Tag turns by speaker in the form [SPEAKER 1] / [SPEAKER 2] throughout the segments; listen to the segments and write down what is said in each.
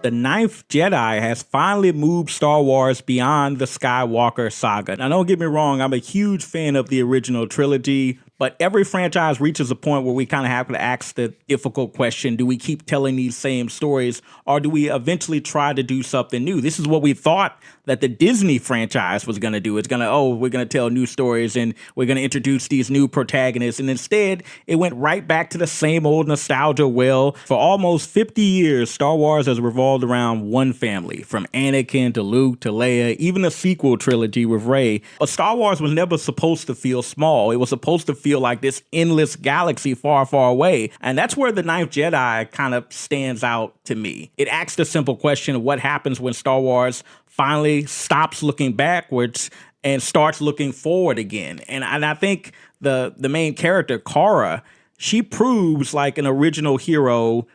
[SPEAKER 1] The Ninth Jedi has finally moved Star Wars beyond the Skywalker Saga. Now, don't get me wrong, I'm a huge fan of the original trilogy, but every franchise reaches a point where we kind of have to ask the difficult question, do we keep telling these same stories, or do we eventually try to do something new? This is what we thought that the Disney franchise was going to do. It's going to, we're going to tell new stories and we're going to introduce these new protagonists. And instead, it went right back to the same old nostalgia well. For almost 50 years, Star Wars has revolved around one family, from Anakin to Luke to Leia, even the sequel trilogy with Rey. But Star Wars was never supposed to feel small. It was supposed to feel like this endless galaxy far, far away. And that's where the Ninth Jedi kind of stands out to me. It asks the simple question of what happens when Star Wars finally stops looking backwards and starts looking forward again. And I think the main character, Cara, she proves like an original hero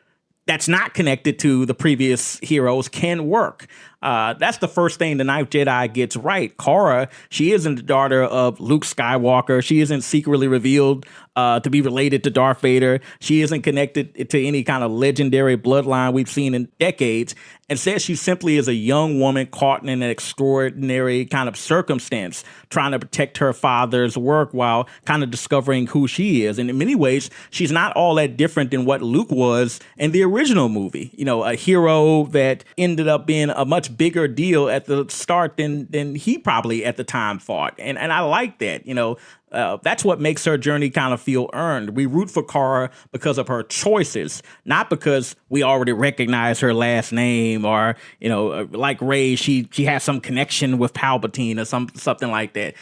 [SPEAKER 1] that's not connected to the previous heroes can work. That's the first thing the Ninth Jedi gets right. Cara, she isn't the daughter of Luke Skywalker. She isn't secretly revealed to be related to Darth Vader. She isn't connected to any kind of legendary bloodline we've seen in decades. Instead, she simply is a young woman caught in an extraordinary kind of circumstance, trying to protect her father's work while kind of discovering who she is. And in many ways, she's not all that different than what Luke was in the original movie. You know, a hero that ended up being a much bigger deal at the start than he probably at the time thought. And I like that, you know. That's what makes her journey kind of feel earned. We root for Cara because of her choices, not because we already recognize her last name or, you know, like Rey, she has some connection with Palpatine or something like that.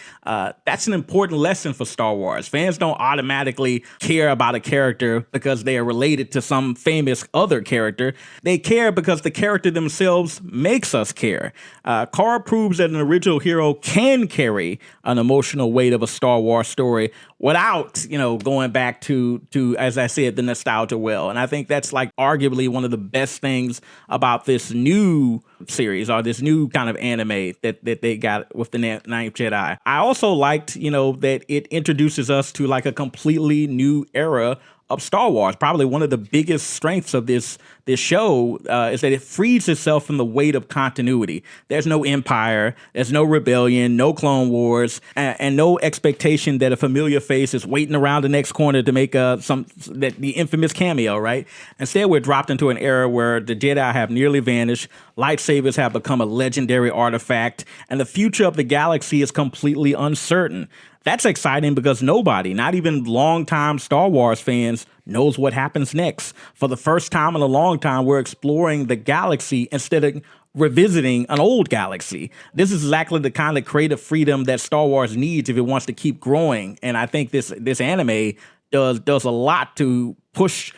[SPEAKER 1] That's an important lesson for Star Wars. Fans don't automatically care about a character because they are related to some famous other character. They care because the character themselves makes us care. Cara proves that an original hero can carry an emotional weight of a Star Wars story without, you know, going back to, as I said, the nostalgia well. And I think that's like arguably one of the best things about this new series or this new kind of anime that they got with the Ninth Jedi. I also liked, you know, that it introduces us to like a completely new era of Star Wars. Probably one of the biggest strengths of this show is that it frees itself from the weight of continuity. There's no Empire, there's no Rebellion, no Clone Wars, and no expectation that a familiar face is waiting around the next corner to make the infamous cameo, right? Instead, we're dropped into an era where the Jedi have nearly vanished, lightsabers have become a legendary artifact, and the future of the galaxy is completely uncertain. That's exciting because nobody, not even longtime Star Wars fans, knows what happens next. For the first time in a long time, we're exploring the galaxy instead of revisiting an old galaxy. This is exactly the kind of creative freedom that Star Wars needs if it wants to keep growing. And I think this anime does a lot to push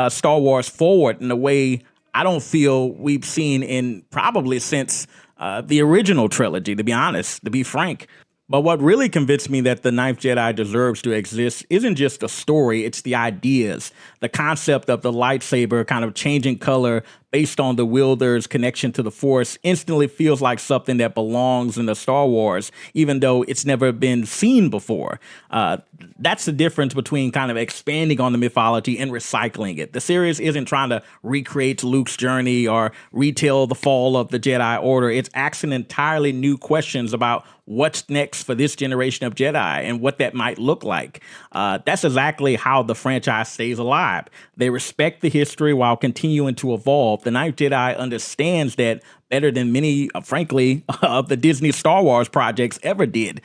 [SPEAKER 1] Star Wars forward in a way I don't feel we've seen in probably since the original trilogy, to be honest, to be frank. But what really convinced me that The Ninth Jedi deserves to exist isn't just a story, it's the ideas. The concept of the lightsaber kind of changing color based on the wielder's connection to the Force instantly feels like something that belongs in the Star Wars, even though it's never been seen before. That's the difference between kind of expanding on the mythology and recycling it. The series isn't trying to recreate Luke's journey or retell the fall of the Jedi Order. It's asking entirely new questions about what's next for this generation of Jedi and what that might look like. That's exactly how the franchise stays alive. They respect the history while continuing to evolve. The Ninth Jedi understands that better than many, frankly, of the Disney Star Wars projects ever did.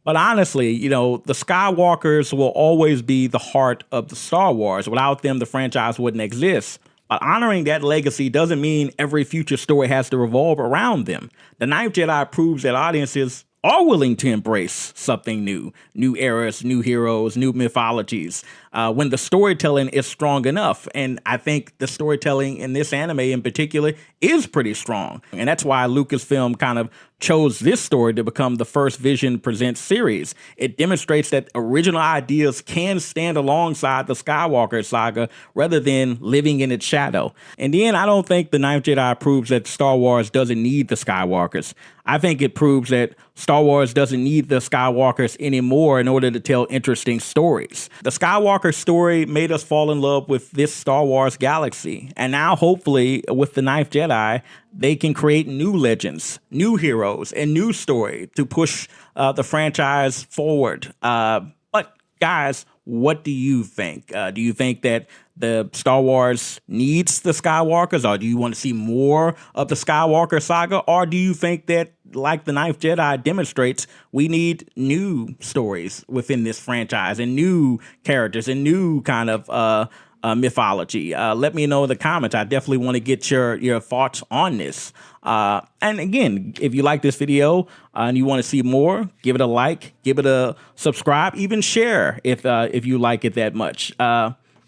[SPEAKER 1] But honestly, you know, the Skywalkers will always be the heart of the Star Wars. Without them, the franchise wouldn't exist. But honoring that legacy doesn't mean every future story has to revolve around them. The Ninth Jedi proves that audiences are willing to embrace something new eras, new heroes, new mythologies, when the storytelling is strong enough. And I think the storytelling in this anime in particular is pretty strong. And that's why Lucasfilm kind of chose this story to become the first Vision Presents series. It demonstrates that original ideas can stand alongside the Skywalker Saga rather than living in its shadow. In the end, I don't think The Ninth Jedi proves that Star Wars doesn't need the Skywalkers. I think it proves that Star Wars doesn't need the Skywalkers anymore in order to tell interesting stories. The Skywalker Skywalker story made us fall in love with this Star Wars galaxy. And now, hopefully, with the Ninth Jedi, they can create new legends, new heroes, and new story to push the franchise forward. But guys, what do you think? Do you think that the Star Wars needs the Skywalkers, or do you want to see more of the Skywalker saga? Or do you think that, like the Ninth Jedi demonstrates, we need new stories within this franchise and new characters and new kind of mythology? Let me know in the comments. I definitely want to get your thoughts on this. And again, if you like this video and you want to see more, give it a like, give it a subscribe, even share if you like it that much.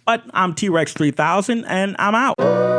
[SPEAKER 1] But I'm T-Rex 3000 and I'm out.